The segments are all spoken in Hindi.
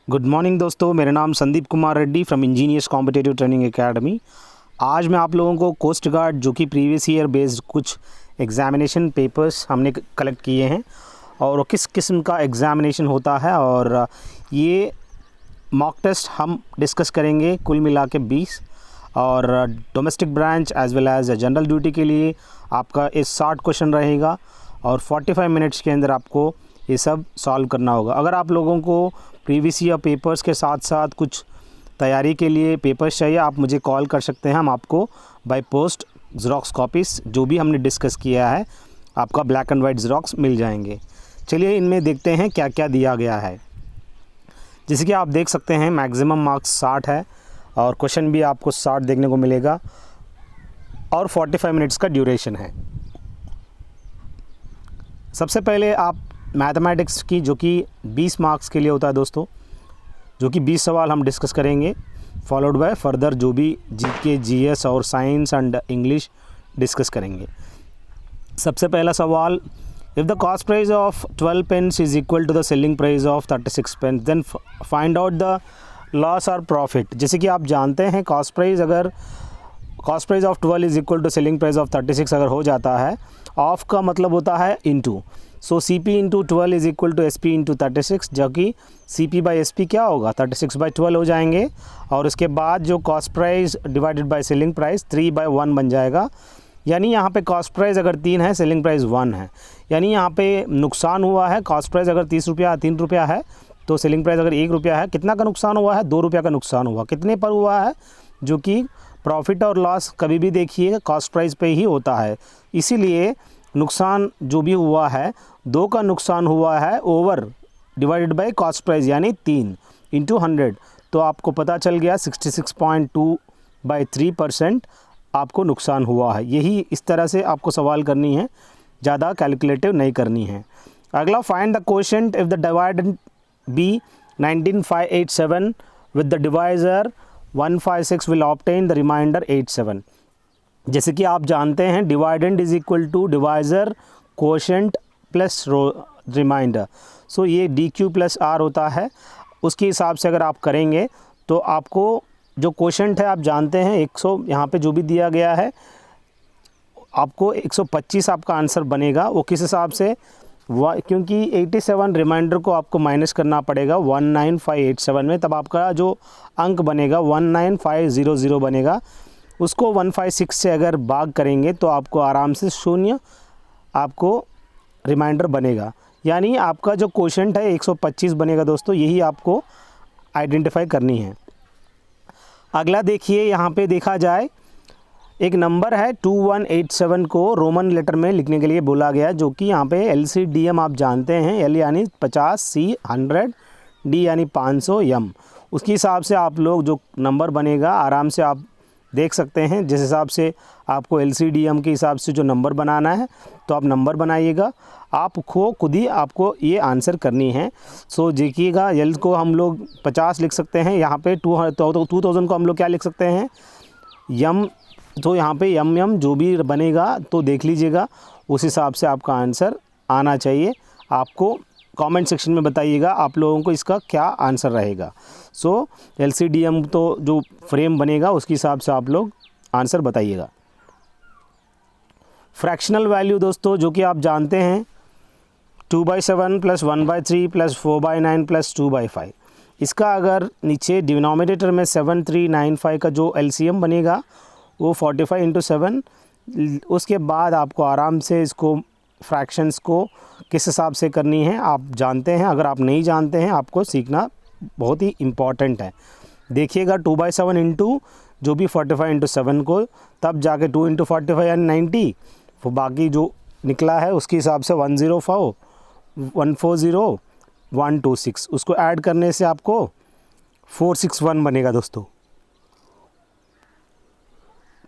गुड मॉर्निंग दोस्तों, मेरा नाम Sandeep Kumar Reddy from engineers competitive training academy. आज मैं आप लोगों को कोस्ट गार्ड जो कि प्रीवियस ईयर बेस्ड कुछ एग्ज़ामिनेशन पेपर्स हमने कलेक्ट किए हैं और किस किस्म का एग्ज़ामिनेशन होता है और ये मॉक टेस्ट हम डिस्कस करेंगे। कुल मिला के 20 और domestic branch as well as general duty के लिए आपका इस 60 क्वेश्चन रहेगा और 45 मिनट्स के अंदर आपको ये सब सॉल्व करना होगा। अगर आप लोगों को प्रीवियस ईयर पेपर्स के साथ साथ कुछ तैयारी के लिए पेपर्स चाहिए, आप मुझे कॉल कर सकते हैं। हम आपको बाय पोस्ट ज़ेरॉक्स कॉपीज़ जो भी हमने डिस्कस किया है आपका ब्लैक एंड वाइट ज़ेरॉक्स मिल जाएंगे। चलिए इनमें देखते हैं क्या क्या दिया गया है। जैसे कि आप देख सकते हैं मैक्सिमम मार्क्स 60 है और क्वेश्चन भी आपको 60 देखने को मिलेगा और 45 मिनट्स का ड्यूरेशन है। सबसे पहले आप मैथमेटिक्स की जो कि 20 मार्क्स के लिए होता है दोस्तों, जो कि 20 सवाल हम डिस्कस करेंगे, फॉलोड बाय फर्दर जो भी जीके, जीएस और साइंस एंड इंग्लिश डिस्कस करेंगे। सबसे पहला सवाल, if the cost price of 12 pens is equal to the selling price of 36 pens then find out the loss और प्रॉफिट। जैसे कि आप जानते हैं cost price of 12 is equal to selling price of 36 अगर हो जाता है, ऑफ का मतलब होता है into, so C P into 12 is equal to S P into 36, जो कि C P by S P क्या होगा 36/12 हो जाएंगे। और उसके बाद जो cost price divided by selling price 3/1 बन जाएगा। यानी यहाँ पे कॉस्ट प्राइस अगर 3 है, सेलिंग प्राइस 1 है, यानी यहाँ पे नुकसान हुआ है। कॉस्ट प्राइस अगर 30 रुपया 3 रुपया है तो सेलिंग प्राइस अगर 1 रुपया है, कितना का नुकसान हुआ है? 2 रुपया का नुकसान हुआ। कितने पर हुआ है? जो कि प्रॉफिट और लॉस कभी भी देखिए कॉस्ट प्राइस पे ही होता है, इसीलिए नुकसान जो भी हुआ है 2 का नुकसान हुआ है over divided by cost price यानी 3 इंटू 100, तो आपको पता चल गया 66.2/3% आपको नुकसान हुआ है। यही इस तरह से आपको सवाल करनी है, ज़्यादा कैलकुलेटिव नहीं करनी है। अगला, find the quotient if the dividend be 19587 with the divisor 156 will obtain the remainder 87। जैसे कि आप जानते हैं dividend is equal to divisor quotient plus remainder, so ये डी क्यू प्लस आर होता है। उसके हिसाब से अगर आप करेंगे तो आपको जो क्वोशेंट है आप जानते हैं 100, यहाँ पे जो भी दिया गया है आपको 125 आपका आंसर बनेगा। वो किस हिसाब से? क्योंकि 87 रिमाइंडर को आपको माइनस करना पड़ेगा 19587 में, तब आपका जो अंक बनेगा 19500 बनेगा। उसको 156 से अगर भाग करेंगे तो आपको आराम से 0 आपको रिमाइंडर बनेगा, यानी आपका जो क्वोशेंट है 125 बनेगा दोस्तों। यही आपको आइडेंटिफाई करनी है। अगला देखिए, यहाँ पे देखा जाए एक नंबर है 2187 को रोमन लेटर में लिखने के लिए बोला गया, जो कि यहाँ पे LCDM आप जानते हैं, L यानी 50, C 100, D यानी 500, M उसके हिसाब से आप लोग जो नंबर बनेगा आराम से आप देख सकते हैं। जिस हिसाब से आपको LCDM के हिसाब से जो नंबर बनाना है तो आप नंबर बनाइएगा, आप खुद ही आपको ये आंसर करनी है। सो देखिएगा, L को हम लोग 50 लिख सकते हैं, यहाँ पे 2000 को हम लोग क्या लिख सकते हैं? M, तो यहाँ पे M जो भी बनेगा तो देख लीजिएगा, उस हिसाब से आपका आंसर आना चाहिए। आपको कमेंट सेक्शन में बताइएगा आप लोगों को इसका क्या आंसर रहेगा। सो LCDM तो जो फ्रेम बनेगा उसके हिसाब से आप लोग आंसर बताइएगा। फ्रैक्शनल वैल्यू दोस्तों, जो कि आप जानते हैं 2/7 + 1/3 + 4/9 + 2/5। इसका अगर नीचे डिनोमिनेटर में 7395 का जो LCM बनेगा वो 45 × 7। उसके बाद आपको आराम से इसको फ्रैक्शंस को किस हिसाब से करनी है आप जानते हैं। अगर आप नहीं जानते हैं आपको सीखना बहुत ही इम्पॉर्टेंट है। देखिएगा 2/7 इंटू जो भी 45 × 7 को, तब जाके 2 × 45 यानी 90, वो बाकी जो निकला है उसके हिसाब से 104, 140, 126 उसको ऐड करने से आपको 461 बनेगा दोस्तों।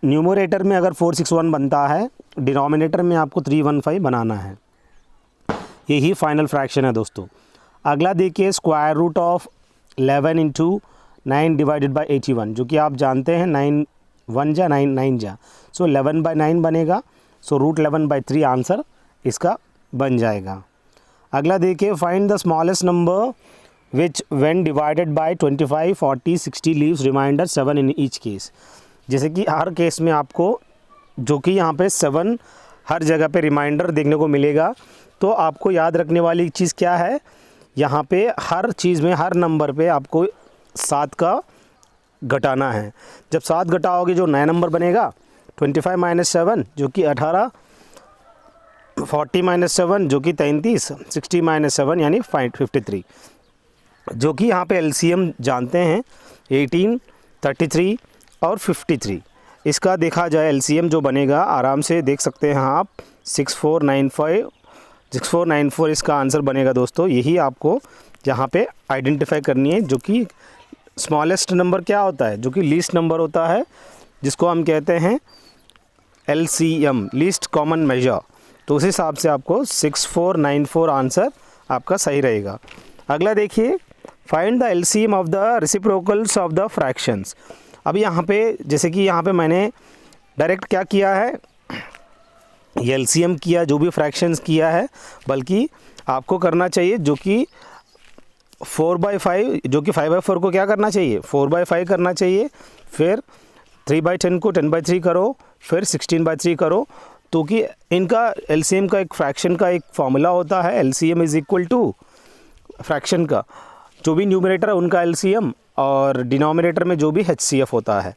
न्यूमरेटर में अगर 461 बनता है, डिनोमिनेटर में आपको 315 बनाना है। यही फाइनल फ्रैक्शन है दोस्तों। अगला देखिए, square root of 11 × 9 divided by 81, जो कि आप जानते हैं 9 1 जा 9 जा, सो 11/9 बनेगा। सो √11/3 आंसर इसका बन जाएगा। अगला देखिए, find the smallest number which when divided by 25, 40, 60 leaves remainder 7 in each case. जैसे कि हर केस में आपको जो कि यहाँ पे 7 हर जगह पे रिमाइंडर देखने को मिलेगा। तो आपको याद रखने वाली चीज़ क्या है, यहाँ पे हर चीज़ में हर नंबर पे आपको 7 का घटाना है। जब 7 घटाओगे जो नया नंबर बनेगा 25 - 7 जो कि 18, 40 - 7 जो कि 33, 60 - 7 यानी 53, जो कि यहाँ पे एलसीएम जानते हैं 18, 33 और 53। इसका देखा जाए एलसीएम जो बनेगा आराम से देख सकते हैं आप 6494 इसका आंसर बनेगा दोस्तों। यही आपको यहाँ पे आइडेंटिफाई करनी है, जो कि स्मॉलेस्ट नंबर क्या होता है, जो कि लीस्ट नंबर होता है, जिसको हम कहते हैं एलसीएम, लीस्ट कॉमन मेजर। तो उस हिसाब से आपको 6494 आंसर आपका सही रहेगा। अगला देखिए, find the LCM of the reciprocals of the fractions. अब यहाँ पे जैसे कि यहाँ पे मैंने डायरेक्ट क्या किया है, एलसीएम किया जो भी फ्रैक्शंस किया है, बल्कि आपको करना चाहिए जो कि 4/5, जो कि 5/4 को क्या करना चाहिए 4/5 करना चाहिए, फिर 3/10 को 10/3 करो, फिर 16/3 करो। तो कि इनका एलसीएम का एक फ्रैक्शन का एक फॉर्मूला होता है, LCM is equal to fraction का जो भी न्यूमरेटर है उनका एलसीएम और डिनोमिनेटर में जो भी एचसीएफ होता है,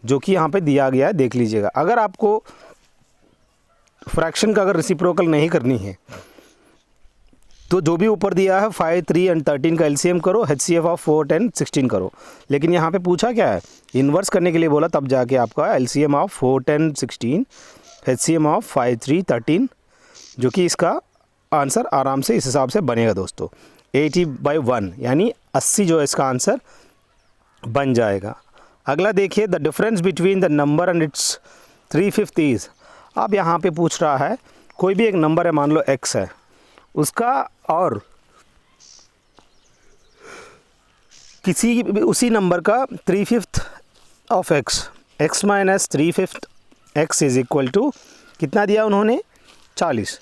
जो कि यहाँ पे दिया गया है, देख लीजिएगा। अगर आपको फ्रैक्शन का अगर रेसिप्रोकल नहीं करनी है तो जो भी ऊपर दिया है 5, 3 और 13 का एलसीएम करो, एचसीएफ ऑफ 4, 10, 16 करो। लेकिन यहाँ पे पूछा क्या है, इन्वर्स करने के लिए बोला, तब जाके आपका एलसीएम ऑफ 4, 10, 16, एचसीएम ऑफ 5, 3, 13, जो कि इसका आंसर आराम से इस हिसाब से बनेगा दोस्तों 80/1 यानी 80 जो है इसका आंसर बन जाएगा। अगला देखिए, the difference between the number and it's 3/5 is. अब यहाँ पे पूछ रहा है कोई भी एक नंबर है, मान लो x है, उसका और किसी भी उसी नंबर का 3/5 of x, x - 3/5 x is equal to कितना दिया उन्होंने 40।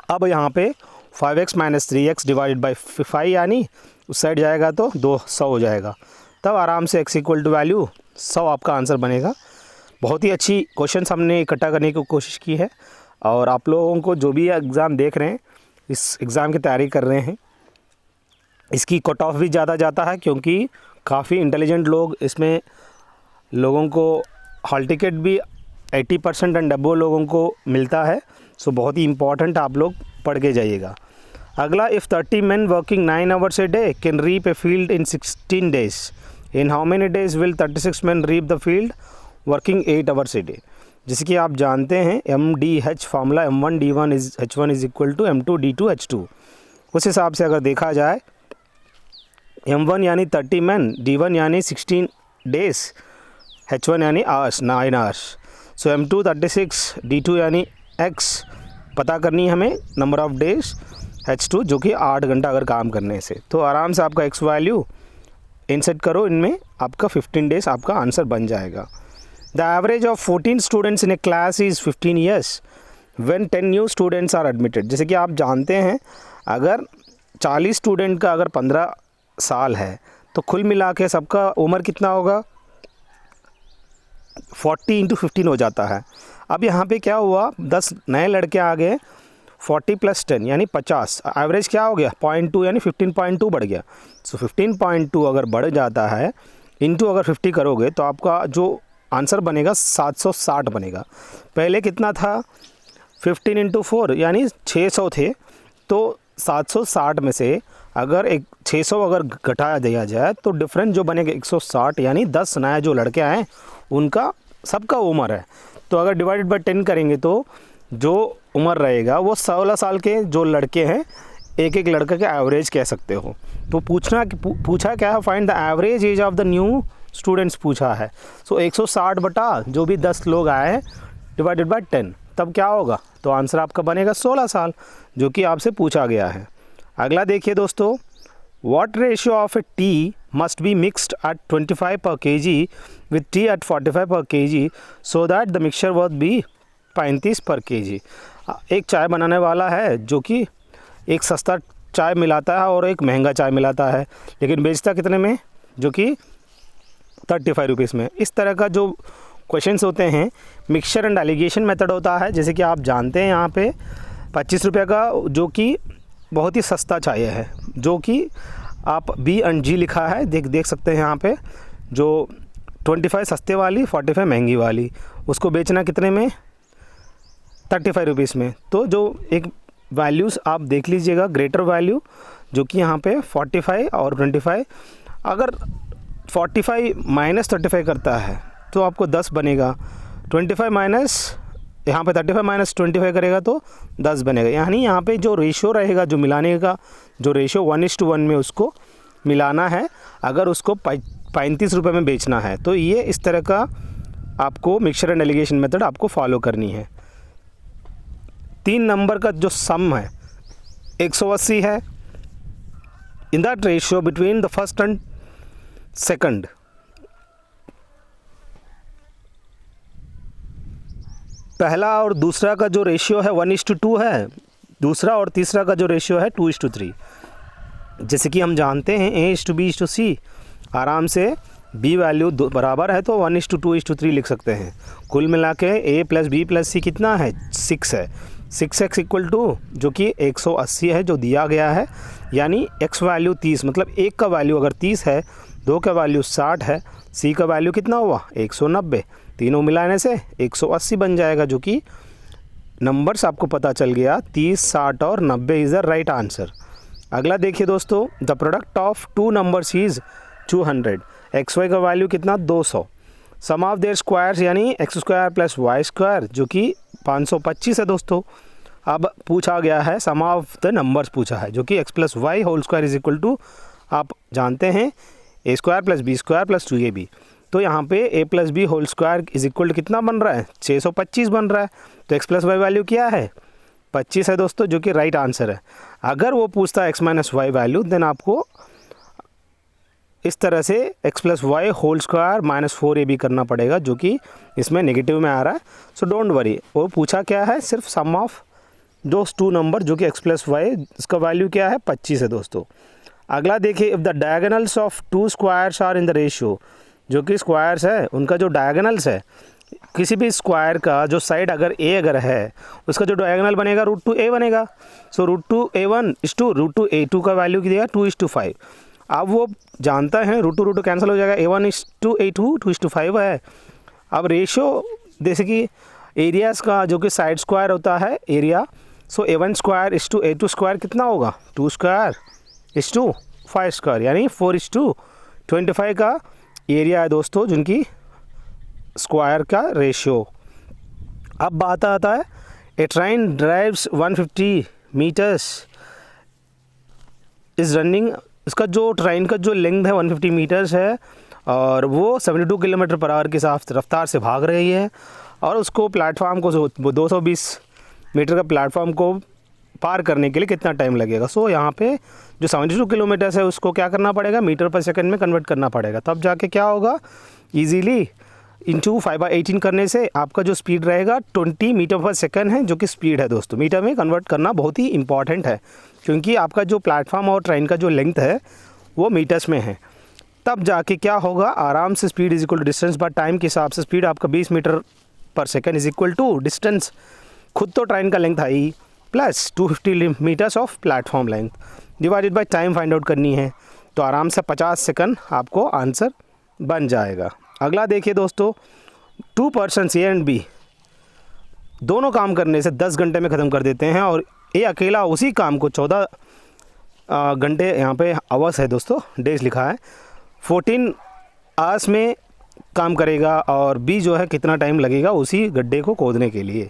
अब यहाँ पे 5x - 3x डिवाइडेड बाई 5 यानी उस साइड जाएगा तो 200 हो जाएगा, तब आराम से x इक्वल टू वैल्यू 100 आपका आंसर बनेगा। बहुत ही अच्छी क्वेश्चन हमने इकट्ठा करने की कोशिश की है, और आप लोगों को जो भी एग्ज़ाम देख रहे हैं, इस एग्ज़ाम की तैयारी कर रहे हैं, इसकी कट ऑफ भी ज़्यादा जाता है क्योंकि काफ़ी इंटेलिजेंट लोग इसमें, लोगों को हॉल टिकट भी 80% एंड अबव लोगों को मिलता है। सो बहुत ही इंपॉर्टेंट, आप लोग पढ़ के जाइएगा। अगला, if 30 men working 9 hours a day can reap a field in 16 days, in how many days will 36 men reap the field working 8 hours a day। जैसे कि आप जानते हैं MDH formula, M1 D1 is H1 is equal to M2 D2 H2। उस हिसाब से अगर देखा जाए M1 यानी 30 men, D1 यानी 16 days, H1 यानी आवर्स 9 hours। सो M2 36, D2 यानी X पता करनी है हमें, नंबर ऑफ डेज, H2 जो कि 8 घंटा अगर काम करने से, तो आराम से आपका X वैल्यू इंसर्ट करो, इनमें आपका 15 days आपका आंसर बन जाएगा। The average of 14 students in a class is 15 years when 10 new students are admitted. जैसे कि आप जानते हैं अगर 40 स्टूडेंट का अगर 15 साल है तो कुल मिला के सबका उम्र कितना होगा 40 × 15 हो जाता है। अब यहाँ पे क्या हुआ, 10 नए लड़के आ गए, 40 + 10 यानी 50, एवरेज क्या हो गया 0.2 यानी 15.2 बढ़ गया। सो 15.2 अगर बढ़ जाता है, इंटू अगर 50 करोगे तो आपका जो आंसर बनेगा 760 बनेगा। पहले कितना था 15 × 4 यानी 600 थे, तो 760 में से अगर 600 अगर घटाया दिया जाए तो डिफरेंस जो बनेगा 160 यानी 10 नए जो लड़के आए उनका सबका उम्र है। तो अगर डिवाइडेड बाय 10 करेंगे तो जो उम्र रहेगा वो 16 साल के जो लड़के हैं, एक एक लड़के का एवरेज कह सकते हो। तो पूछा क्या है, find the average age of the new students पूछा है। सो 160 बटा जो भी 10 लोग आए हैं डिवाइडेड बाय 10, तब क्या होगा, तो आंसर आपका बनेगा 16 साल, जो कि आपसे पूछा गया है। अगला देखिए दोस्तों, what ratio of a tea must be mixed at 25 per kg with tea at 45 per kg so that the mixture worth be 35 per kg। एक चाय बनाने वाला है जो कि एक सस्ता चाय मिलाता है और एक महंगा चाय मिलाता है, लेकिन बेचता कितने में, जो कि 35 रुपीज़ में। इस तरह का जो क्वेश्चंस होते हैं मिक्सचर एंड एलिगेशन मेथड होता है। जैसे कि आप जानते हैं यहाँ पे 25 रुपये का जो कि बहुत ही सस्ता चाय है, जो कि आप B&G लिखा है, देख सकते हैं यहाँ पे, जो 25 सस्ते वाली 45 महंगी वाली, उसको बेचना कितने में, 35 रुपीज़ में। तो जो एक वैल्यूज़ आप देख लीजिएगा, ग्रेटर वैल्यू जो कि यहाँ पे 45 और 25, अगर 45 माइनस 35 करता है तो आपको 10 बनेगा, 25 माइनस यहाँ पे 35 माइनस 25 करेगा तो 10 बनेगा। यानी यहाँ पे जो रेशियो रहेगा, जो मिलाने का जो रेशियो 1:1 में उसको मिलाना है, अगर उसको 35 रुपये में बेचना है। तो ये इस तरह का आपको मिक्सचर एंड एलिगेशन मेथड आपको फॉलो करनी है। 3 नंबर का जो सम है 180 है, in that ratio between the first and second. पहला और दूसरा का जो रेशियो है 1:2 है, दूसरा और तीसरा का जो रेशियो है 2:3। जैसे कि हम जानते हैं A:B:C, आराम से B वैल्यू बराबर है तो 1:2:3 लिख सकते हैं। कुल मिला के A + B + C कितना है, 6 है। 6x = जो कि 180 है जो दिया गया है, यानी x वैल्यू 30, मतलब 1 का वैल्यू अगर 30 है, 2 का वैल्यू 60 है, C का वैल्यू कितना हुआ 190, तीनों मिलाने से 180 बन जाएगा, जो कि नंबर्स आपको पता चल गया 30, 60 और 90 इज़ द राइट आंसर। अगला देखिए दोस्तों, the product of 2 numbers is 200, xy का वैल्यू कितना 200, सम ऑफ देयर स्क्वायर्स यानी x² + y² जो कि 525 है दोस्तों। अब पूछा गया है सम ऑफ द नंबर्स पूछा है, जो कि x + y² = आप जानते हैं a² + b² + 2ab। तो यहाँ पे a + b² = कितना बन रहा है, 625 बन रहा है। तो x + y वैल्यू क्या है, 25 है दोस्तों, जो कि राइट आंसर है। अगर वो पूछता है x - y वैल्यू, देन आपको इस तरह से x + y² - 4ab करना पड़ेगा, जो कि इसमें नेगेटिव में आ रहा है। सो डोंट वरी, वो पूछा क्या है, सिर्फ सम ऑफ दोस 2 नंबर, जो कि x + y, इसका वैल्यू क्या है 25 है दोस्तों। अगला देखिए, if the diagonals of 2 squares are in the ratio, जो कि स्क्वायर्स है उनका जो डायगोनल्स है, किसी भी स्क्वायर का जो साइड अगर a अगर है, उसका जो डायगोनल बनेगा √2a बनेगा। सो √2a1 = √2a2 का वैल्यू दिया 2:5। अब वो जानता है √2 कैंसिल हो जाएगा, a1 = a2 2:5 है। अब रेशियो जैसे कि एरियाज़ का जो कि साइड स्क्वायर होता है एरिया, सो a1² = a2² कितना होगा 2² = 5², यानी 4:25 का एरिया है दोस्तों, जिनकी स्क्वायर का रेशियो। अब बात आता है, a train drives 150 metres is running, इसका जो ट्रेन का जो लेंथ है 150 मीटर्स है और वो 72 किलोमीटर/आवर के साथ रफ्तार से भाग रही है, और उसको प्लेटफॉर्म को 220 मीटर का प्लेटफॉर्म को पार करने के लिए कितना टाइम लगेगा। सो यहाँ पे जो 72 किलोमीटर्स है उसको क्या करना पड़ेगा, मीटर/सेकंड में कन्वर्ट करना पड़ेगा, तब जाके क्या होगा, ईजीली इंटू 5/18 करने से आपका जो स्पीड रहेगा 20 मीटर/सेकंड है, जो कि स्पीड है दोस्तों। मीटर में कन्वर्ट करना बहुत ही इंपॉर्टेंट है, क्योंकि आपका जो प्लेटफॉर्म और ट्रेन का जो लेंथ है वो मीटर्स में है। तब जाके क्या होगा, आराम से स्पीड = डिस्टेंस बाय टाइम के हिसाब से स्पीड आपका 20 मीटर/सेकंड = डिस्टेंस, खुद तो ट्रेन का लेंथ आई plus 250 meters of platform length divided by time find out करनी है, तो आराम से 50 सेकंड आपको आंसर बन जाएगा। अगला देखिए दोस्तों, 2 पर्सन्स A एंड B दोनों काम करने से 10 घंटे में ख़त्म कर देते हैं, और A अकेला उसी काम को 14 घंटे, यहाँ पे आवर्स है दोस्तों, डेज लिखा है, 14 आवर्स में काम करेगा, और B जो है कितना टाइम लगेगा उसी गड्ढे को खोदने के लिए।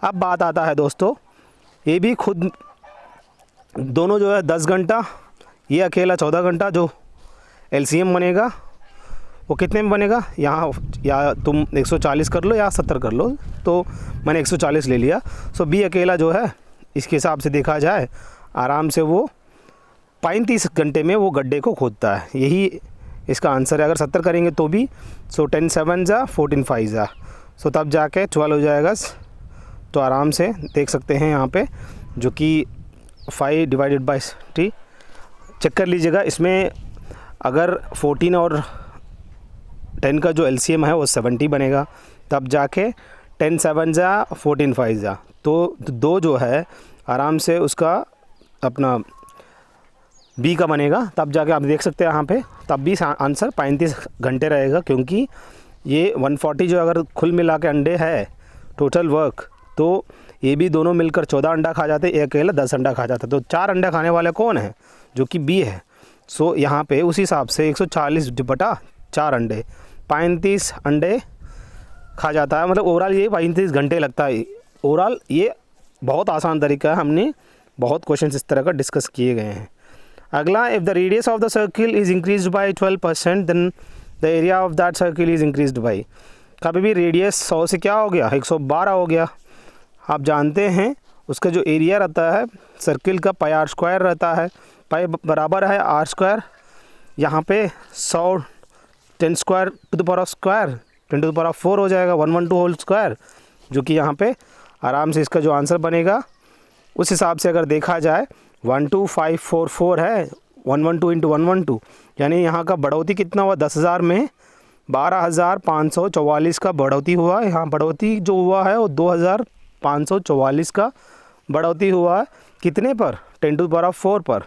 अब बात आता है दोस्तों, ये भी खुद दोनों जो है 10 घंटा, ये अकेला 14 घंटा, जो LCM बनेगा वो कितने में बनेगा, यहाँ या तुम 140 कर लो या 70 कर लो, तो मैंने 140 ले लिया। सो B अकेला जो है इसके हिसाब से देखा जाए आराम से वो 35 घंटे में वो गड्ढे को खोदता है, यही इसका आंसर है। अगर 70 करेंगे तो भी, सो 10 7 जा 14 5 जा, सो तब जाके 12 हो जाएगा। तो आराम से देख सकते हैं यहाँ पे, जो कि 5 डिवाइडेड बाई टी चेक कर लीजिएगा। इसमें अगर 14 और 10 का जो LCM है वो 70 बनेगा, तब जाके 10 7 जा 14 5 जा, तो 2 जो है आराम से उसका अपना बी का बनेगा, तब जाके आप देख सकते हैं यहाँ पे, तब भी आंसर 35 घंटे रहेगा, क्योंकि ये 140 जो अगर कुल मिला के अंडे है टोटल वर्क, तो ये भी दोनों मिलकर 14 अंडा खा जाते, एक अकेला 10 अंडा खा जाता, तो 4 अंडा खाने वाले कौन है, जो कि बी है। सो यहाँ पे उस हिसाब से 140 बटा 4 अंडे 35 अंडे खा जाता है, मतलब ओवरऑल ये 35 घंटे लगता है। ओवरऑल ये बहुत आसान तरीका है, हमने बहुत क्वेश्चन इस तरह का डिस्कस किए गए हैं। अगला, if the radius of the circle is increased by 12% then the area of that circle is increased by. कभी भी रेडियस 100 से क्या हो गया 112 हो गया। आप जानते हैं उसका जो एरिया रहता है सर्किल का पाई आर स्क्वायर रहता है, पाई बराबर है आर स्क्वायर, यहाँ पे 100 10 square to the power of square 10 to the power of 4 हो जाएगा 112 होल स्क्वायर, जो कि यहाँ पे आराम से इसका जो आंसर बनेगा उस हिसाब से अगर देखा जाए 12544 है, 112 इंटू 112, यानी यहाँ का बढ़ोतरी कितना हुआ 10,000 में 12,544 का बढ़ोतरी हुआ। यहाँ बढ़ोतरी जो हुआ है वो 2,544 का बढ़ोतरी हुआ है, कितने पर 10 टू द पावर ऑफ 4 पर,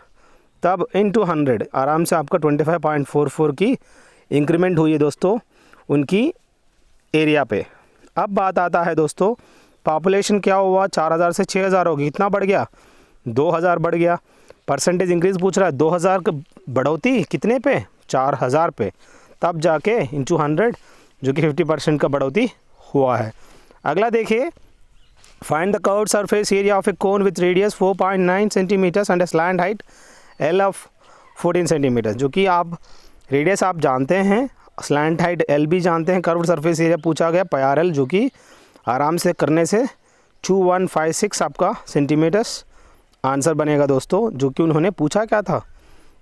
तब इंटू 100 आराम से आपका 25.44 की इंक्रीमेंट हुई है दोस्तों उनकी एरिया पे। अब बात आता है दोस्तों पॉपुलेशन क्या हुआ 4,000 से 6,000 होगी, कितना बढ़ गया 2,000 बढ़ गया। परसेंटेज इंक्रीज पूछ रहा है 2,000 का बढ़ोतरी कितने पे 4,000 पे, तब जाके इंटू 100 जो कि 50% का बढ़ोतरी हुआ है। अगला देखिए, find the curved surface area of a cone with radius 4.9 centimetres and slant height L of 14 centimetre, जो कि आप रेडियस आप जानते हैं, स्लैंट हाइट एल भी जानते हैं, कर्व्ड सरफेस एरिया पूछा गया पाई आर एल, जो कि आराम से करने से 2156 आपका सेंटीमीटर्स आंसर बनेगा दोस्तों, जो कि उन्होंने पूछा क्या था,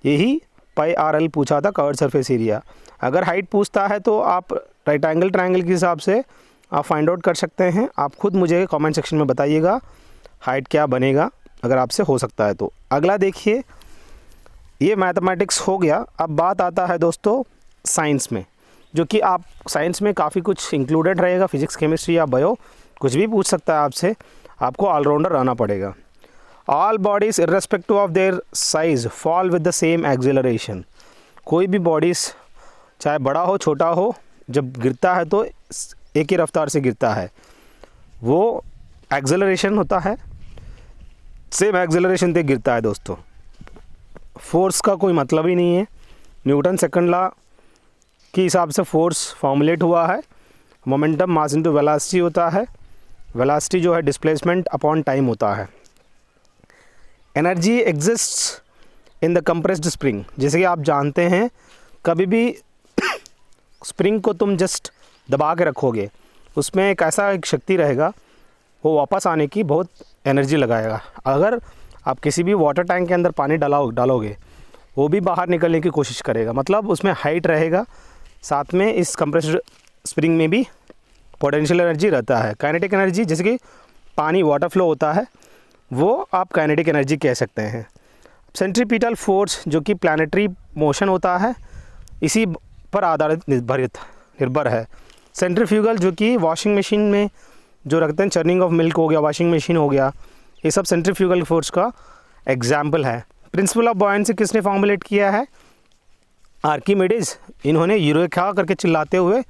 यही पाई आर एल पूछा था कर्व्ड सरफेस एरिया। अगर हाइट पूछता है तो आप राइट एंगल ट्रायंगल के हिसाब से आप फाइंड आउट कर सकते हैं। आप खुद मुझे कमेंट सेक्शन में बताइएगा हाइट क्या बनेगा अगर आपसे हो सकता है तो। अगला देखिए, ये मैथमेटिक्स हो गया। अब बात आता है दोस्तों साइंस में, जो कि आप साइंस में काफ़ी कुछ इंक्लूडेड रहेगा, फिजिक्स केमिस्ट्री या बायो कुछ भी पूछ सकता है आपसे, आपको ऑलराउंडर रहना पड़ेगा। All bodies irrespective of their size fall with the same acceleration. कोई भी बॉडीज़ चाहे बड़ा हो छोटा हो, जब गिरता है तो एक ही रफ्तार से गिरता है, वो एक्सेलरेशन होता है, सेम एक्सेलरेशन से गिरता है दोस्तों। फोर्स का कोई मतलब ही नहीं है, न्यूटन सेकंड लॉ के हिसाब से फोर्स फॉर्मुलेट हुआ है, मोमेंटम मास इनटू वेलोसिटी होता है, वेलोसिटी जो है डिस्प्लेसमेंट अपॉन टाइम होता है। Energy exists in the compressed spring, जैसे कि आप जानते हैं कभी भी स्प्रिंग को तुम जस्ट दबा के रखोगे, उसमें एक ऐसा एक शक्ति रहेगा, वो वापस आने की बहुत एनर्जी लगाएगा। अगर आप किसी भी वाटर टैंक के अंदर पानी डालोगे, वो भी बाहर निकलने की कोशिश करेगा, मतलब उसमें हाइट रहेगा, साथ में इस कंप्रेस्ड स्प्रिंग में भी पोटेंशियल एनर्जी रहता है। काइनेटिक एनर्जी, जैसे कि पानी वाटर फ्लो होता है, वो आप काइनेटिक एनर्जी कह सकते हैं। सेंट्रीपिटल फोर्स जो कि प्लानिटरी मोशन होता है, इसी पर आधारित निर्भर है। सेंट्रीफ्यूगल जो कि वॉशिंग मशीन में जो रखते हैं, चर्निंग ऑफ मिल्क हो गया, वॉशिंग मशीन हो गया, ये सब सेंट्रीफ्यूगल फोर्स का एग्जाम्पल है। प्रिंसिपल ऑफ बॉयंसी किसने फॉर्मुलेट किया है, आर्किमिडीज। इन्होंने यूरेका करके चिल्लाते हुए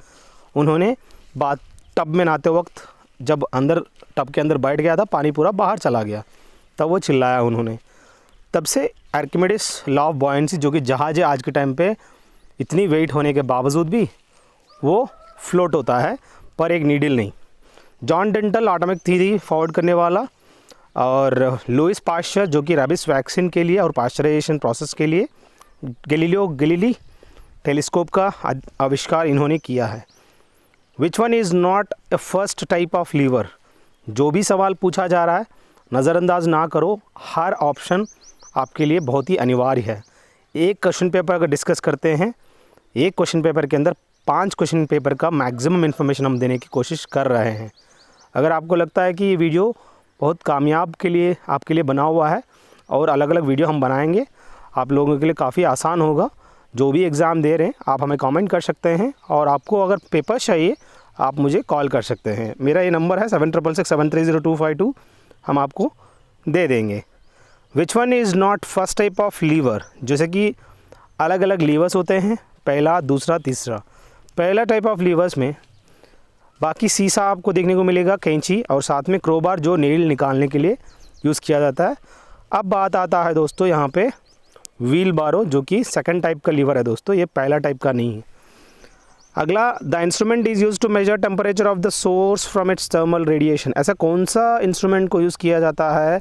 उन्होंने बाथ टब में नहाते वक्त जब अंदर टब के अंदर बैठ गया था, पानी पूरा बाहर चला गया, तब वो चिल्लाया उन्होंने। तब से आर्किमिडीज लॉ ऑफ बॉयंसी, जो कि जहाज़ आज के टाइम पे इतनी वेट होने के बावजूद भी वो फ्लोट होता है, पर एक नीडल नहीं। John dental atomic theory forward करने वाला, और लुइस पास्चर जो कि रेबिस वैक्सीन के लिए और पास्चराइजेशन प्रोसेस के लिए गैलीलियो गैलीली टेलीस्कोप का आविष्कार इन्होंने किया है। Which one is not a first type of lever. जो भी सवाल पूछा जा रहा है नज़रअंदाज ना करो, हर ऑप्शन आपके लिए बहुत ही अनिवार्य है। एक क्वेश्चन पेपर अगर डिस्कस करते हैं, एक क्वेश्चन पेपर के अंदर 5 क्वेश्चन पेपर का मैक्सिमम इन्फॉर्मेशन हम देने की कोशिश कर रहे हैं। अगर आपको लगता है कि ये वीडियो बहुत कामयाब के लिए आपके लिए बना हुआ है, और अलग अलग वीडियो हम बनाएंगे, आप लोगों के लिए काफ़ी आसान होगा। जो भी एग्ज़ाम दे रहे हैं आप हमें कमेंट कर सकते हैं, और आपको अगर पेपर चाहिए आप मुझे कॉल कर सकते हैं। मेरा ये नंबर है 7667300252, हम आपको दे देंगे। Which one is not first type of lever, जैसे कि अलग अलग लीवर्स होते हैं, पहला, दूसरा, तीसरा। पहला टाइप ऑफ लीवर्स में बाकी सीसा आपको देखने को मिलेगा, कैंची और साथ में क्रोबार जो नेल निकालने के लिए यूज़ किया जाता है। अब बात आता है दोस्तों यहाँ पे व्हील बारो, जो कि सेकंड टाइप का लीवर है दोस्तों, ये पहला टाइप का नहीं है। अगला, the instrument is use to measure temperature of the source from its thermal radiation. ऐसा कौन सा इंस्ट्रूमेंट को यूज़ किया जाता है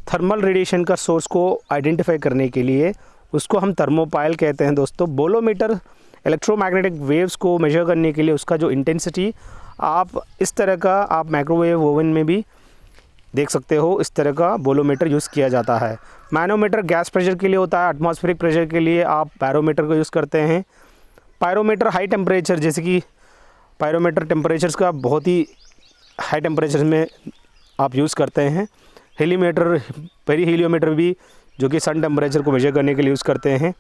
थर्मल रेडिएशन का सोर्स को आइडेंटिफाई करने के लिए? उसको हम थर्मोपाइल कहते हैं दोस्तों। बोलोमीटर इलेक्ट्रोमैग्नेटिक वेव्स को मेजर करने के लिए उसका जो इंटेंसिटी, आप इस तरह का आप माइक्रोवेव ओवन में भी देख सकते हो, इस तरह का बोलोमीटर यूज़ किया जाता है। मैनोमीटर गैस प्रेशर के लिए होता है, एटमॉस्फेरिक प्रेशर के लिए आप बैरोमीटर को यूज़ करते हैं। पायरोमीटर हाई टेम्परेचर, जैसे कि पायरोमीटर टेम्परेचर्स का बहुत ही हाई टेम्परेचर में आप यूज़ करते हैं। हेलीमीटर, पेरीहीलियोमीटर भी, जो कि सन टेम्परेचर को मेजर करने के लिए यूज़ करते हैं।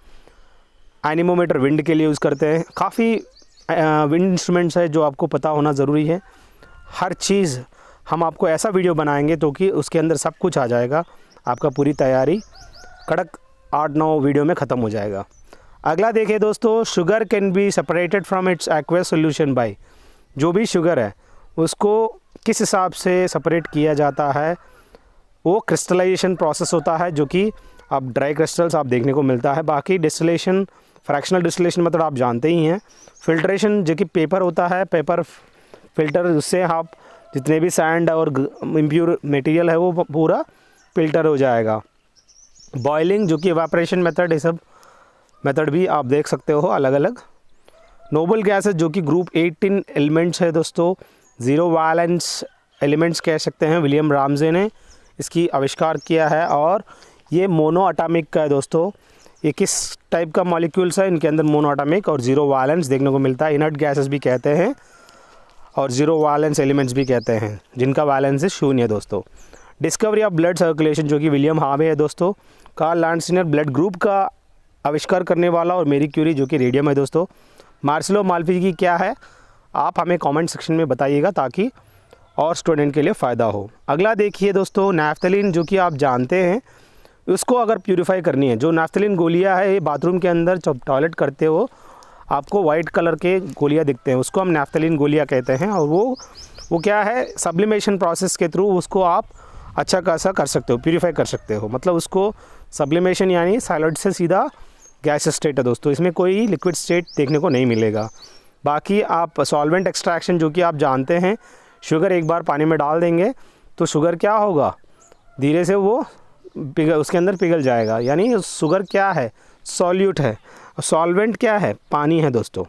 एनीमोमीटर विंड के लिए यूज़ करते हैं। काफ़ी विंड इंस्ट्रूमेंट्स है जो आपको पता होना ज़रूरी है। हर चीज़ हम आपको ऐसा वीडियो बनाएंगे तो कि उसके अंदर सब कुछ आ जाएगा, आपका पूरी तैयारी कड़क 8-9 वीडियो में ख़त्म हो जाएगा। अगला देखिए दोस्तों, sugar can be separated from its aqueous solution bye. जो भी शुगर है उसको किस हिसाब से सेपरेट किया जाता है? वो क्रिस्टलाइजेशन प्रोसेस होता है, जो कि आप ड्राई क्रिस्टल्स आप देखने को मिलता है। बाकी डिस्टिलेशन, फ्रैक्शनल डिस्टिलेशन मतलब आप जानते ही हैं। फिल्ट्रेशन, जो कि पेपर होता है, पेपर फिल्टर, उससे आप जितने भी सैंड और इम्प्योर मटेरियल है वो पूरा फिल्टर हो जाएगा। बॉइलिंग, जो कि एवापोरेशन मेथड, ये सब मेथड भी आप देख सकते हो अलग अलग। नोबल गैसेस, जो कि ग्रुप 18 एलिमेंट्स है दोस्तों, ज़ीरो वैलेंस एलिमेंट्स कह सकते हैं। विलियम रामजे ने इसकी आविष्कार किया है, और ये मोनो एटॉमिक का है दोस्तों। ये किस टाइप का मॉलिक्यूल्स है? इनके अंदर मोनो एटॉमिक और ज़ीरो वैलेंस देखने को मिलता है। इनर्ट गैसेस भी कहते हैं और ज़ीरो वैलेंस एलिमेंट्स भी कहते हैं, जिनका वैलेंस है 0 है दोस्तों। डिस्कवरी ऑफ ब्लड सर्कुलेशन, जो कि विलियम हार्वे है दोस्तों। कार्ल लैंडस्टीनर ब्लड ग्रुप का आविष्कार करने वाला, और मेरी क्यूरी जो कि रेडियम है दोस्तों। मार्सेलो मालपीजी क्या है? आप हमें कमेंट सेक्शन में बताइएगा ताकि और स्टूडेंट के लिए फ़ायदा हो। अगला देखिए दोस्तों, नैफ्थलीन, जो कि आप जानते हैं, उसको अगर प्यूरीफाई करनी है, जो नैफ्थलीन गोलियां है, ये बाथरूम के अंदर जब टॉयलेट करते हो आपको वाइट कलर के गोलियां दिखते हैं, उसको हम नैफ्थलीन गोलियां कहते हैं। और वो क्या है, सब्लिमेशन प्रोसेस के थ्रू उसको आप अच्छा खासा कर सकते हो, प्यूरीफाई कर सकते हो। मतलब उसको सब्लिमेशन यानी सॉलिड से सीधा गैस स्टेट है दोस्तों, इसमें कोई लिक्विड स्टेट देखने को नहीं मिलेगा। बाकी आप सॉल्वेंट एक्सट्रैक्शन, जो कि आप जानते हैं, शुगर एक बार पानी में डाल देंगे तो शुगर क्या होगा, धीरे से वो उसके अंदर पिघल जाएगा। यानी शुगर क्या है, सॉल्यूट है। सॉल्वेंट क्या है, पानी है दोस्तों।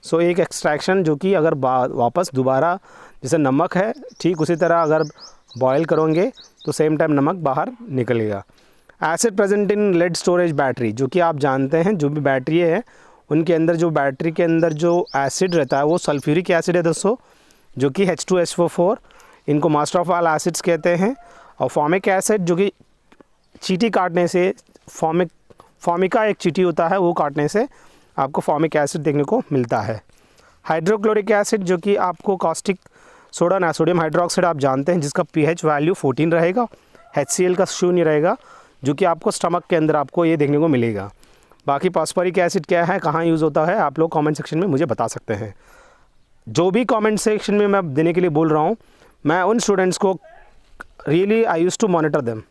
सो एक एक्सट्रैक्शन, जो कि अगर वापस दोबारा, जैसे नमक है, ठीक उसी तरह अगर बॉयल करोगे तो सेम टाइम नमक बाहर निकलेगा। Acid present in lead storage battery, जो कि आप जानते हैं, जो भी बैटरी है उनके अंदर, जो बैटरी के अंदर जो एसिड रहता है वो सल्फ्यूरिक एसिड है दोस्तों, जो कि H2SO4, इनको मास्टर ऑफ ऑल एसिड्स कहते हैं। और फॉर्मिक एसिड, जो कि चींटी काटने से, फॉर्मिका एक चींटी होता है, वो काटने से आपको फॉर्मिक एसिड देखने को मिलता है। हाइड्रोक्लोरिक एसिड, जो कि आपको कास्टिक सोडा ना सोडियम हाइड्रोक्साइड आप जानते हैं, जिसका pH वैल्यू 14 रहेगा, HCl का 0 रहेगा, जो कि आपको स्टमक के अंदर आपको ये देखने को मिलेगा। बाकी फॉस्फोरिक एसिड क्या है, कहाँ यूज़ होता है, आप लोग कमेंट सेक्शन में मुझे बता सकते हैं। जो भी कमेंट सेक्शन में मैं देने के लिए बोल रहा हूँ, मैं उन स्टूडेंट्स को really I use to monitor them,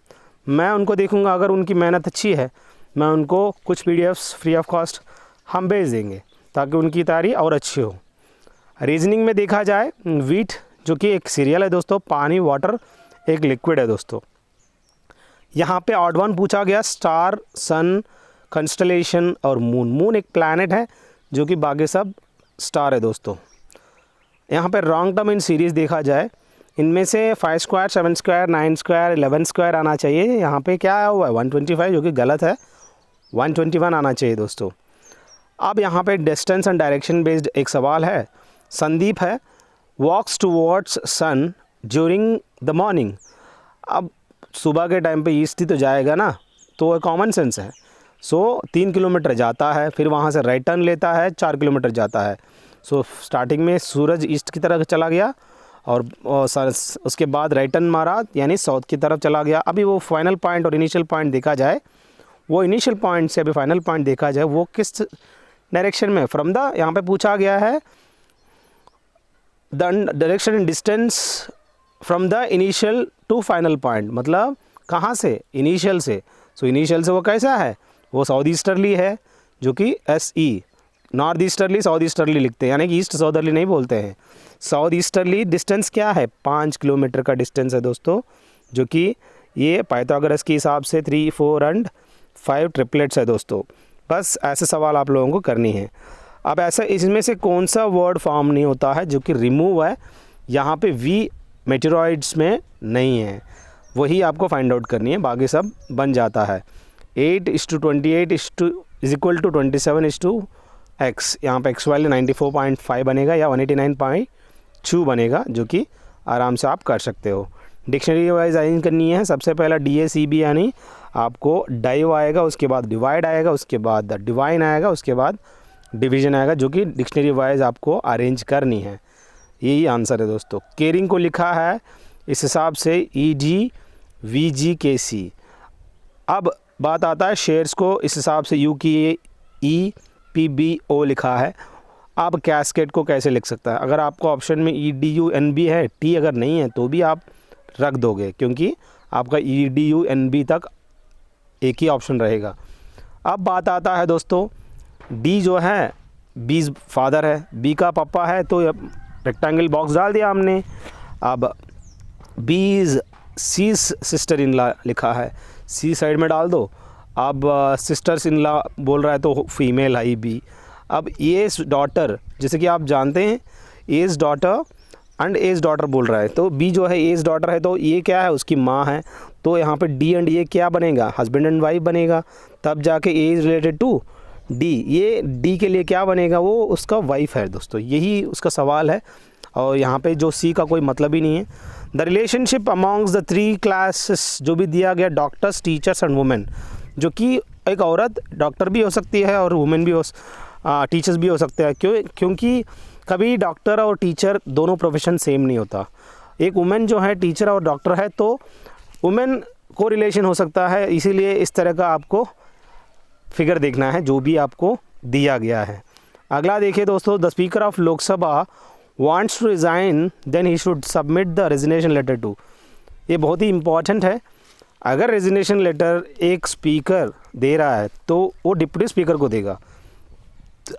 मैं उनको देखूँगा, अगर उनकी मेहनत अच्छी है मैं उनको कुछ PDFs फ्री ऑफ कॉस्ट हम भेज देंगे ताकि उनकी तैयारी और अच्छी हो। रीजनिंग में देखा जाए, वीट, जो कि एक सीरियल है दोस्तों, पानी, वाटर एक लिक्विड है दोस्तों। यहाँ पे ऑड वन पूछा गया, स्टार, सन, कंस्टलेशन और मून। मून एक प्लैनेट है, जो कि बाकी सब स्टार है दोस्तों। यहाँ पे रॉन्ग टर्म इन सीरीज़ देखा जाए, इनमें से 5 स्क्वायर, 7 स्क्वायर, 9 स्क्वायर, 11 स्क्वायर आना चाहिए। यहाँ पे क्या आया हुआ है 125, जो कि गलत है, 121 आना चाहिए दोस्तों। अब यहाँ पे डिस्टेंस एंड डायरेक्शन बेस्ड एक सवाल है। संदीप है, walks towards sun during the morning. अब सुबह के टाइम पे ईस्ट ही तो जाएगा ना, तो कॉमन सेंस है। सो 3 किलोमीटर जाता है, फिर वहाँ से राइट टर्न लेता है, 4 किलोमीटर जाता है। सो स्टार्टिंग में सूरज ईस्ट की तरफ चला गया और उसके बाद राइट टर्न मारा यानी साउथ की तरफ चला गया। अभी वो फाइनल पॉइंट और इनिशियल पॉइंट देखा जाए, वो इनिशियल पॉइंट से अभी फाइनल पॉइंट देखा जाए वो किस डायरेक्शन में, फ्रॉम द, यहाँ पे पूछा गया है the direction in distance from the initial to final point, मतलब कहाँ से, इनिशियल से। सो इनिशियल से वो कैसा है, वो साउथ ईस्टर्ली है, जो कि SE, north easterly south easterly लिखते हैं, यानी कि ईस्ट साउदर्ली नहीं बोलते हैं। साउथ ईस्टर्ली डिस्टेंस क्या है, 5 किलोमीटर का डिस्टेंस है दोस्तों, जो कि ये पाइथागोरस के हिसाब से 3, 4 एंड 5 ट्रिपलेट्स है दोस्तों। बस ऐसे सवाल आप लोगों को करनी है। अब ऐसा इसमें से कौन सा वर्ड फॉर्म नहीं होता है जो कि रिमूव है, यहाँ पे V मेटेरॉइड्स में नहीं है, वही आपको फाइंड आउट करनी है, बाकी सब बन जाता है। 8:28 इज इक्वल टू 27:x, यहाँ पे x वैल्यू 94.5 बनेगा या 189.2 बनेगा, जो कि आराम से आप कर सकते हो। डिक्शनरी वाइज अरेंज करनी है। सबसे पहला DACB यानी आपको डाइव आएगा, उसके बाद डिवाइड आएगा, उसके बाद डिवाइन आएगा, उसके बाद डिवीजन आएगा, जो कि डिक्शनरी वाइज आपको अरेंज करनी है। यही आंसर है दोस्तों। केयरिंग को लिखा है इस हिसाब से EGVGKC। अब बात आता है शेयर्स को, इस हिसाब से UKEPBO लिखा है। अब कैस्केड को कैसे लिख सकता है, अगर आपको ऑप्शन में EDUNB है, T अगर नहीं है तो भी आप रख दोगे, क्योंकि आपका EDUNB तक एक ही ऑप्शन रहेगा। अब बात आता है दोस्तों, D जो है B फादर है, B का पापा है, तो रेक्टेंगल बॉक्स डाल दिया हमने। अब B C sister in law लिखा है, C साइड में डाल दो। अब सिस्टर्स इन लॉ बोल रहा है तो फीमेल है B। अब एज डॉटर, जैसे कि आप जानते हैं as daughter and as daughter बोल रहा है, तो B जो है एज डॉटर है, तो ये क्या है, उसकी माँ है, तो यहाँ पे D एंड ये क्या बनेगा, हस्बैंड एंड वाइफ बनेगा, तब जाके एज रिलेटेड टू D, ये D के लिए क्या बनेगा, वो उसका वाइफ है दोस्तों। यही उसका सवाल है, और यहाँ पे जो C का कोई मतलब ही नहीं है। The relationship amongst the 3 classes, जो भी दिया गया, डॉक्टर्स, टीचर्स एंड वुमेन, जो कि एक औरत डॉक्टर भी हो सकती है और वुमेन भी टीचर्स भी हो सकते हैं, क्योंकि कभी डॉक्टर और टीचर दोनों प्रोफेशन सेम नहीं होता। एक वुमेन जो है टीचर और डॉक्टर है, तो वुमेन को रिलेशन हो सकता है, इसीलिए इस तरह का आपको फिगर देखना है जो भी आपको दिया गया है। अगला देखिए दोस्तों, the speaker of Lok Sabha wants to resign then he should submit the resignation letter to. ये बहुत ही इम्पॉर्टेंट है। अगर रेजिग्नेशन लेटर एक स्पीकर दे रहा है तो वो डिप्टी स्पीकर को देगा।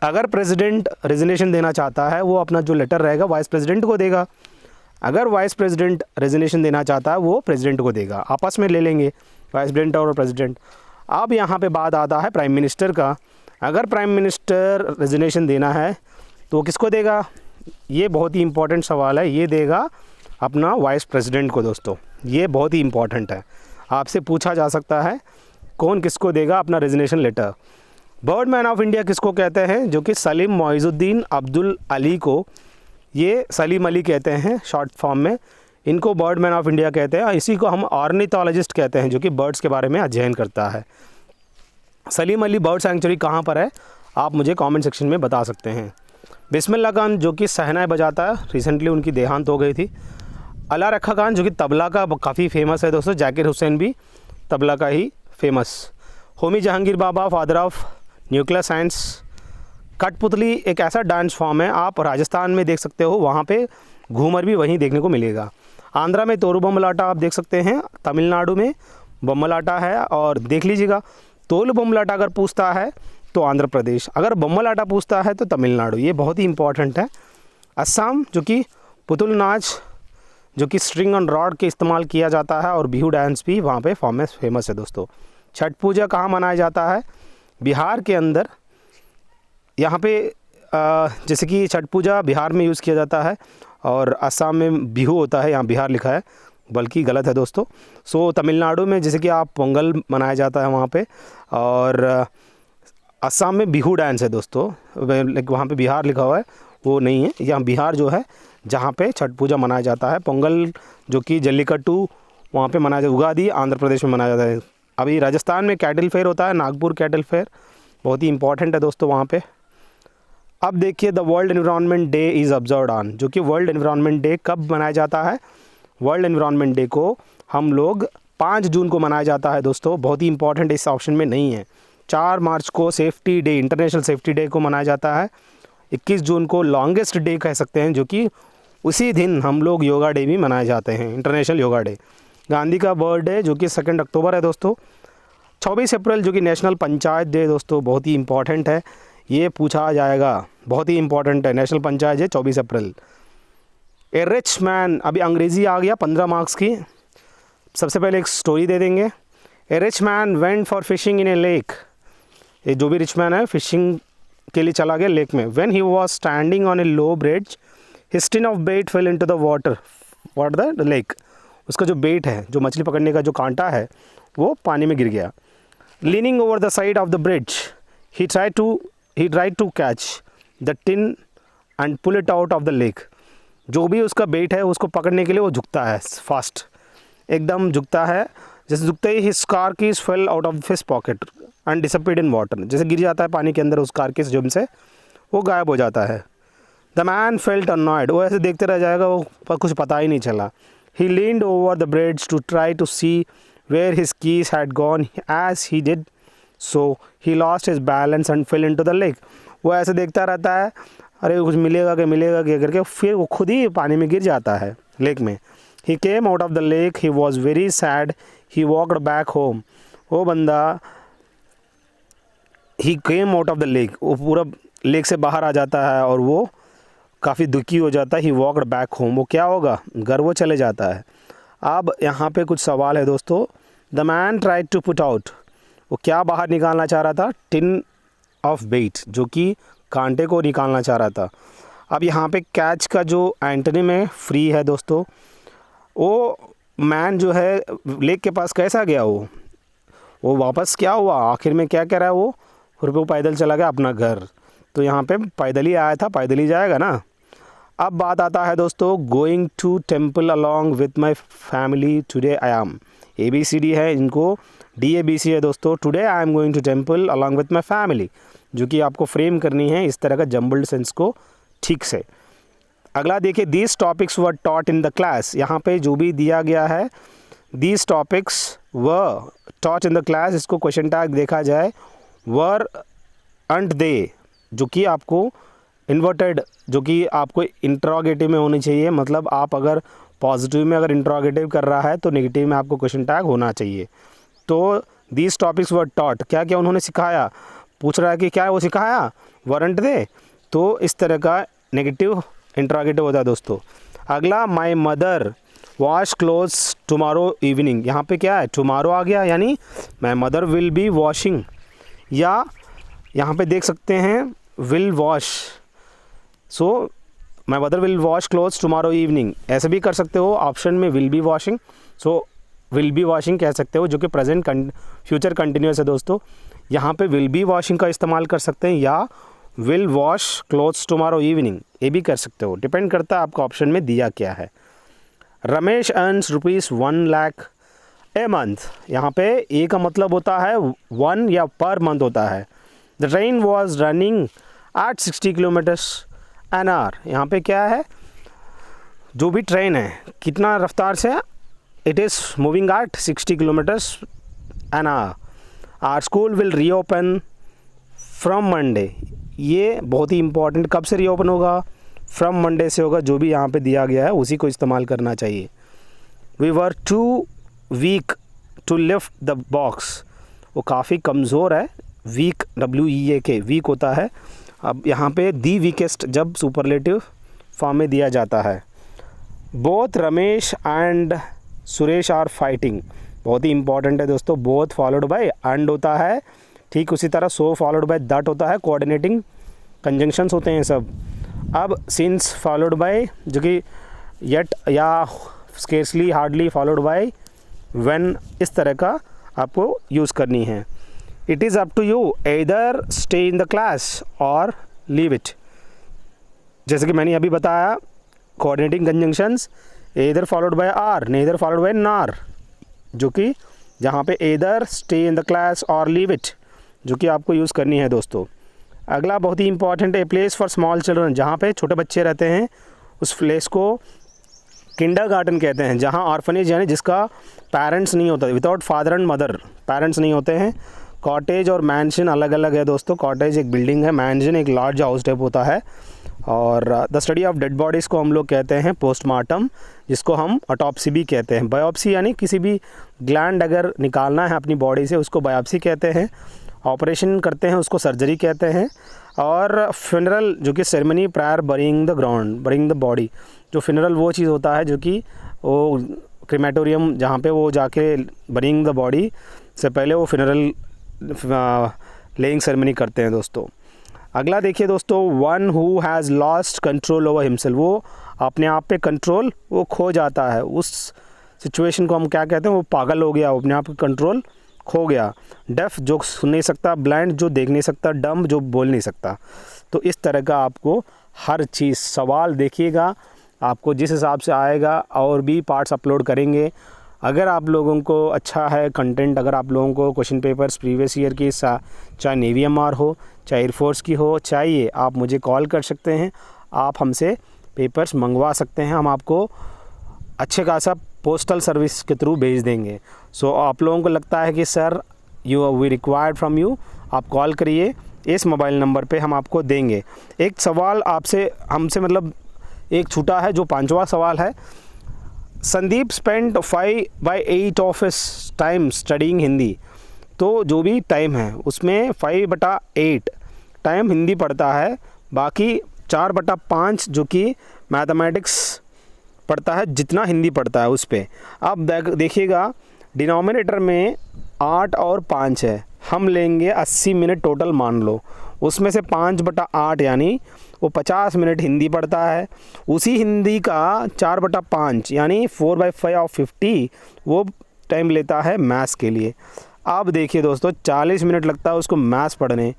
अगर प्रेसिडेंट रेजिग्नेशन देना चाहता है, वो अपना जो लेटर रहेगा वाइस प्रेसिडेंट को देगा। अगर वाइस प्रेसिडेंट रेजिग्नेशन देना चाहता है, वो प्रेसिडेंट को देगा, आपस में ले लेंगे वाइस प्रेसिडेंट और प्रेसिडेंट। अब यहाँ पे बात आता है प्राइम मिनिस्टर का। अगर प्राइम मिनिस्टर रेजिग्नेशन देना है तो किसको देगा, ये बहुत ही इंपॉर्टेंट सवाल है। ये देगा अपना वाइस प्रेसिडेंट को दोस्तों, ये बहुत ही इंपॉर्टेंट है, आपसे पूछा जा सकता है कौन किसको देगा अपना resignation letter. Birdman of India किसको कहते हैं, जो कि सलीम मोइजुद्दीन अब्दुल अली को, ये सलीम अली कहते हैं शॉर्ट फॉर्म में, इनको बर्डमैन ऑफ इंडिया कहते हैं। इसी को हम ऑर्निथोलॉजिस्ट कहते हैं, जो कि बर्ड्स के बारे में अध्ययन करता है। सलीम अली बर्ड सेंचुरी कहाँ पर है, आप मुझे कमेंट सेक्शन में बता सकते हैं। बिस्मिल्लाह खान जो कि शहनाई बजाता है, रिसेंटली उनकी देहांत हो गई थी। अला रखा खान जो कि तबला का काफ़ी फेमस है दोस्तों। जाकिर हुसैन भी तबला का ही famous. Homi Jahangir Bhabha father of nuclear science. कठपुतली एक ऐसा डांस फॉर्म है, आप राजस्थान में देख सकते हो, वहाँ पे घूमर भी वहीं देखने को मिलेगा। आंध्रा में तोरू बम्बलाटा आप देख सकते हैं, तमिलनाडु में बम्बलाटा है। और देख लीजिएगा, तोलू बम्बलाटा अगर पूछता है तो आंध्र प्रदेश, अगर बम्बलाटा पूछता है तो तमिलनाडु। ये बहुत ही इंपॉर्टेंट है। असम जो कि पुतुल नाच, जो कि स्ट्रिंग एंड रॉड के इस्तेमाल किया जाता है, और बिहू डांस भी वहाँ पे फेमस है दोस्तों। छठ पूजा कहाँ मनाया जाता है, बिहार के अंदर। यहाँ पे जैसे कि छठ पूजा बिहार में यूज़ किया जाता है, और असम में बिहू होता है, यहाँ बिहार लिखा है, बल्कि गलत है दोस्तों। सो तमिलनाडु में जैसे कि आप पोंगल मनाया जाता है वहाँ पे, और असम में बिहू डांस है दोस्तों। वहाँ पे बिहार लिखा हुआ है, वो नहीं है, यहाँ बिहार जो है जहाँ पे छठ पूजा मनाया जाता है। पोंगल जो कि जल्लीकट्टू वहाँ पे मनाया जाता है। उगादी आंध्र प्रदेश में मनाया जाता है। अभी राजस्थान में कैटल फेयर होता है, नागपुर कैटल फेयर, बहुत ही इंपॉर्टेंट है दोस्तों वहाँ पे। अब देखिए the world environment day is observed on, जो कि वर्ल्ड एनवायरनमेंट डे कब मनाया जाता है? वर्ल्ड एनवायरनमेंट डे को हम लोग 5 जून को मनाया जाता है दोस्तों, बहुत ही इंपॉर्टेंट इस ऑप्शन में नहीं है। 4 मार्च को safety day, international safety day को मनाया जाता है। 21 जून को लॉन्गेस्ट डे कह सकते हैं, जो कि उसी दिन हम लोग योगा डे भी मनाए जाते हैं, इंटरनेशनल योगा डे। गांधी का बर्थडे जो कि 2 अक्टूबर है दोस्तों। 24 अप्रैल जो कि नेशनल पंचायत डे दोस्तों, बहुत ही इंपॉर्टेंट है, ये पूछा जाएगा, बहुत ही इंपॉर्टेंट है, नेशनल पंचायत डे 24 अप्रैल। ए रिच मैन, अभी अंग्रेज़ी आ गया 15 मार्क्स की। सबसे पहले एक स्टोरी दे देंगे। A rich man went for fishing in a lake, ये जो भी रिच मैन है फिशिंग के लिए चला गया लेक में। When he was standing on a low bridge his tin of bait fell into the water the lake, उसका जो बेट है, जो मछली पकड़ने का जो कांटा है, वो पानी में गिर गया। Leaning over the side of the bridge he tried to catch the tin and pull it out of the lake, जो भी उसका बेट है उसको पकड़ने के लिए वो झुकता है, फास्ट एकदम झुकता है। जैसे झुकते ही his car keys fell out of his pocket and disappeared in water, जैसे गिर जाता है पानी के अंदर उस कारकीज जेब से, वो गायब हो जाता है। द मैन फेल्ट अनॉयड, वो ऐसे देखते रह जाएगा, वो कुछ पता ही नहीं चला। He leaned over the bridge to try to see where his keys had gone, as he did so he lost his balance and fell into the lake. वो ऐसे देखता रहता है, अरे कुछ मिलेगा क्या करके, फिर वो खुद ही पानी में गिर जाता है लेक में। He came out of the lake, he was very sad, he walked back home. वो बंदा he came out of the lake, वो पूरा लेक से बाहर आ जाता है और वो काफ़ी दुखी हो जाता है। ही वॉकड बैक होम, वो क्या होगा, घर वो चले जाता है। अब यहाँ पे कुछ सवाल है दोस्तों। The man tried to put out, वो क्या बाहर निकालना चाह रहा था? टिन ऑफ बेट, जो कि कांटे को निकालना चाह रहा था। अब यहाँ पे कैच का जो एंटोनिम है फ्री है दोस्तों। वो मैन जो है लेक के पास कैसा गया, वो वापस क्या हुआ, आखिर में क्या कह रहा है वो, फिर वो पैदल चला गया अपना घर। तो यहाँ पे पैदल ही आया था, पैदल ही जाएगा ना। अब बात आता है दोस्तों, going to temple along with my family today I am. ABCD है, इनको DABC है दोस्तों। Today I am going to temple along with my family, जो कि आपको फ्रेम करनी है इस तरह का जम्बल्ड सेंस को ठीक से। अगला देखिए, these topics were taught in the class. यहाँ पे जो भी दिया गया है, these topics were taught in the class, इसको क्वेश्चन टैग देखा जाए, वर एंड दे, जो कि आपको इन्वर्टेड, जो कि आपको इंट्रोगेटिव में होनी चाहिए। मतलब आप अगर पॉजिटिव में अगर इंट्रोगेटिव कर रहा है तो नेगेटिव में आपको क्वेश्चन टैग होना चाहिए। तो दीज टॉपिक्स वर टॉट, क्या क्या उन्होंने सिखाया, पूछ रहा है कि क्या वो सिखाया, वरंट दे, तो इस तरह का नेगेटिव इंट्रोगेटिव होता है दोस्तों। अगला, my mother wash clothes tomorrow evening, यहाँ पे क्या है, टुमारो आ गया, यानी my mother will be washing, या यहाँ पे देख सकते हैं will wash, so my mother will wash clothes tomorrow evening, ऐसे भी कर सकते हो ऑप्शन में, will be washing, so will be washing कह सकते हो, जो कि प्रेजेंट फ्यूचर कंटिन्यूस है दोस्तों। यहाँ पे विल बी वॉशिंग का इस्तेमाल कर सकते हैं, या will wash clothes tomorrow evening, ये भी कर सकते हो, डिपेंड करता है आपका ऑप्शन में दिया क्या है। Ramesh earns ₹1 lakh a month, यहाँ पे ए का मतलब होता है 1 या पर मंथ होता है। The train was running at 60 kilometers an our, यहाँ पे क्या है, जो भी ट्रेन है कितना रफ्तार से, it is moving at 60 kilometers an hour. Our school will reopen from Monday, ये बहुत ही इंपॉर्टेंट, कब से रीओपन होगा, फ्रॉम मंडे से होगा, जो भी यहाँ पे दिया गया है उसी को इस्तेमाल करना चाहिए। We were too weak to lift the box, वो काफ़ी कमज़ोर है, वीक WEAK वीक होता है। अब यहाँ पे दी वीकेस्ट जब सुपरलेटिव फॉर्म में दिया जाता है। Both Ramesh and Suresh are fighting, बहुत ही इंपॉर्टेंट है दोस्तों। बोथ फॉलोड बाय एंड होता है, ठीक उसी तरह सो फॉलोड बाय दैट होता है, कोऑर्डिनेटिंग कंजंक्शंस होते हैं सब। अब सिंस फॉलोड बाय, जो कि येट या scarcely hardly followed by when, इस तरह का आपको यूज़ करनी है। It is up to you, either stay in the class or leave it, जैसे कि मैंने अभी बताया, coordinating conjunctions either followed by or, neither followed by nor, जो कि जहाँ पे either stay in the class or leave it, जो कि आपको यूज़ करनी है दोस्तों। अगला बहुत ही इंपॉर्टेंट है, प्लेस फॉर स्मॉल चिल्ड्रन, जहाँ पे छोटे बच्चे रहते हैं उस प्लेस को किंडरगार्टन कहते हैं, जहाँ ऑर्फनेज यानी जिसका पेरेंट्स नहीं होता, without father and mother, parents नहीं होते हैं। कॉटेज और मैंशन अलग अलग है दोस्तों। कॉटेज एक बिल्डिंग है, मैंशन एक लार्ज हाउस टाइप होता है। और the study of dead bodies को हम लोग कहते हैं पोस्टमार्टम, जिसको हम ऑटोप्सी भी कहते हैं। बायोप्सी यानी किसी भी ग्लैंड अगर निकालना है अपनी बॉडी से उसको बायोप्सी कहते हैं। ऑपरेशन करते हैं उसको सर्जरी कहते हैं। और फ्यूनरल जो कि सेरेमनी प्रायर बरिंग द बॉडी, जो फ्यूनरल वो चीज़ होता है जो कि वो क्रीमेटोरियम जहाँ पे वो जाके बरिंग द बॉडी से पहले वो फ्यूनरल लेइंग सेरेमनी करते हैं दोस्तों। अगला देखिए दोस्तों, one who has lost control over himself, वो अपने आप पे कंट्रोल वो खो जाता है। उस सिचुएशन को हम क्या कहते हैं, वो पागल हो गया, वो अपने आप का कंट्रोल खो गया। डेफ जो सुन नहीं सकता, ब्लाइंड जो देख नहीं सकता, डम्ब जो बोल नहीं सकता। तो इस तरह का आपको हर चीज़ सवाल देखिएगा, आपको जिस हिसाब से आएगा और भी पार्ट्स अपलोड करेंगे। अगर आप लोगों को अच्छा है कंटेंट, अगर आप लोगों को क्वेश्चन पेपर्स प्रीवियस ईयर की चाहे नेवी एमआर हो, चाहे एयरफोर्स की हो चाहिए, आप मुझे कॉल कर सकते हैं, आप हमसे पेपर्स मंगवा सकते हैं, हम आपको अच्छे खासा पोस्टल सर्विस के थ्रू भेज देंगे। सो आप लोगों को लगता है कि sir we required from you, आप कॉल करिए, इस मोबाइल नंबर पे हम आपको देंगे। एक सवाल आपसे हमसे मतलब एक छूटा है, जो 5वां सवाल है। Sandeep spend 5/8 of his time studying Hindi, तो जो भी टाइम है उसमें 5/8 टाइम हिंदी पढ़ता है, बाकी 4/5 जो कि मैथमेटिक्स पढ़ता है, जितना हिंदी पढ़ता है उस पर। अब देखिएगा डिनोमिनेटर में 8 और 5 है, हम लेंगे 80 मिनट टोटल मान लो, उसमें से 5/8 यानी वो 50 मिनट हिंदी पढ़ता है। उसी हिंदी का 4/5 यानी 4/5 ऑफ 50 वो टाइम लेता है मैथ्स के लिए। अब देखिए दोस्तों, 40 मिनट लगता है उसको मैथ्स पढ़ने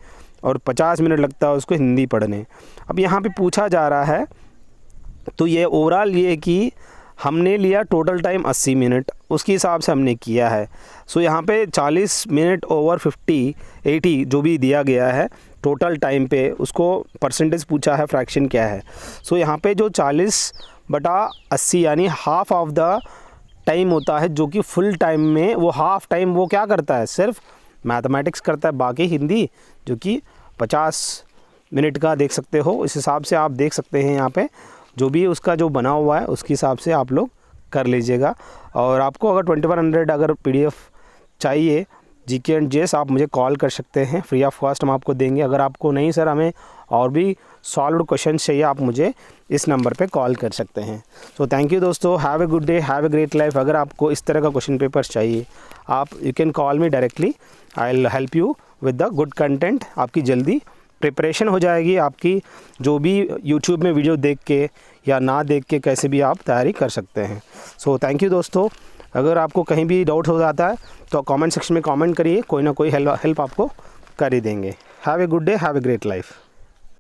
और 50 मिनट लगता है उसको हिंदी पढ़ने। अब यहाँ पे पूछा जा रहा है, तो ये ओवरऑल ये कि हमने लिया टोटल टाइम 80 मिनट, उसके हिसाब से हमने किया है। सो यहाँ पे 40 मिनट ओवर 80 जो भी दिया गया है टोटल टाइम पे, उसको परसेंटेज पूछा है, फ्रैक्शन क्या है। सो यहाँ पे जो 40/80 यानी हाफ ऑफ द टाइम होता है, जो कि फुल टाइम में वो हाफ टाइम वो क्या करता है, सिर्फ मैथमेटिक्स करता है, बाकी हिंदी जो कि 50 मिनट का देख सकते हो। इस हिसाब से आप देख सकते हैं यहाँ पे जो भी उसका जो बना हुआ है उसके हिसाब से आप लोग कर लीजिएगा। और आपको अगर 2100 अगर PDF चाहिए GK एंड GS, आप मुझे कॉल कर सकते हैं, फ्री ऑफ कॉस्ट हम आपको देंगे। अगर आपको नहीं सर हमें और भी सॉल्व्ड क्वेश्चन चाहिए, आप मुझे इस नंबर पे कॉल कर सकते हैं। सो थैंक यू दोस्तों, have a good day, have a great life. अगर आपको इस तरह का क्वेश्चन पेपर्स चाहिए, आप you can call me directly, I will help you with the good content. आपकी जल्दी प्रिपरेशन हो जाएगी, आपकी जो भी यूट्यूब में वीडियो देख के या ना देख के कैसे भी आप तैयारी कर सकते हैं। सो थैंक यू दोस्तों। अगर आपको कहीं भी डाउट हो जाता है तो कमेंट सेक्शन में कमेंट करिए, कोई ना कोई हेल्प आपको कर ही देंगे। Have a good day, have a great life.